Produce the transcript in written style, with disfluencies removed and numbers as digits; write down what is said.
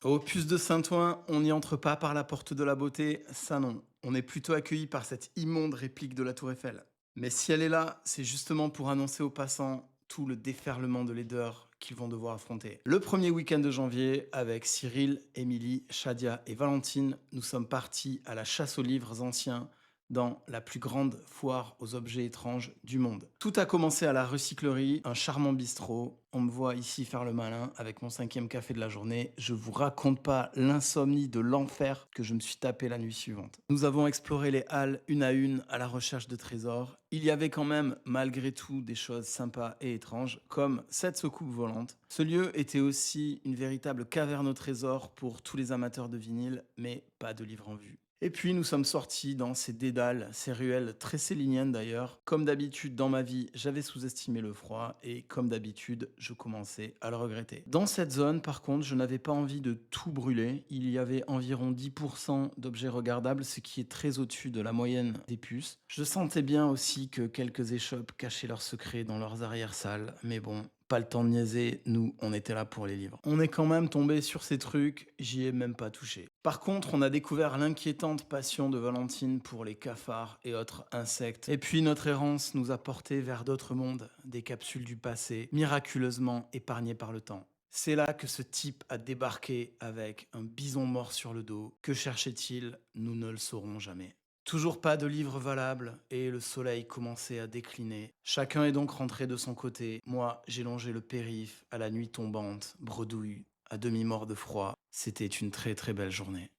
Au Puce de Saint-Ouen, on n'y entre pas par la porte de la beauté, ça non. On est plutôt accueilli par cette immonde réplique de la Tour Eiffel. Mais si elle est là, c'est justement pour annoncer aux passants tout le déferlement de laideur qu'ils vont devoir affronter. Le premier week-end de janvier, avec Cyril, Émilie, Shadia et Valentine, nous sommes partis à la chasse aux livres anciens dans la plus grande foire aux objets étranges du monde. Tout a commencé à la recyclerie, un charmant bistrot. On me voit ici faire le malin avec mon cinquième café de la journée. Je vous raconte pas l'insomnie de l'enfer que je me suis tapé la nuit suivante. Nous avons exploré les halles une à une à la recherche de trésors. Il y avait quand même, malgré tout, des choses sympas et étranges, comme cette soucoupe volante. Ce lieu était aussi une véritable caverne au trésor pour tous les amateurs de vinyle, mais pas de livres en vue. Et puis nous sommes sortis dans ces dédales, ces ruelles très céliniennes d'ailleurs. Comme d'habitude dans ma vie, j'avais sous-estimé le froid et comme d'habitude, je commençais à le regretter. Dans cette zone, par contre, je n'avais pas envie de tout brûler. Il y avait environ 10% d'objets regardables, ce qui est très au-dessus de la moyenne des puces. Je sentais bien aussi que quelques échoppes cachaient leurs secrets dans leurs arrière-salles, mais bon, pas le temps de niaiser, nous, on était là pour les livres. On est quand même tombé sur ces trucs, j'y ai même pas touché. Par contre, on a découvert l'inquiétante passion de Valentine pour les cafards et autres insectes. Et puis notre errance nous a portés vers d'autres mondes, des capsules du passé, miraculeusement épargnées par le temps. C'est là que ce type a débarqué avec un bison mort sur le dos. Que cherchait-il? Nous ne le saurons jamais. Toujours pas de livre valable et le soleil commençait à décliner. Chacun est donc rentré de son côté. Moi, j'ai longé le périph à la nuit tombante, bredouille, à demi-mort de froid. C'était une très très belle journée.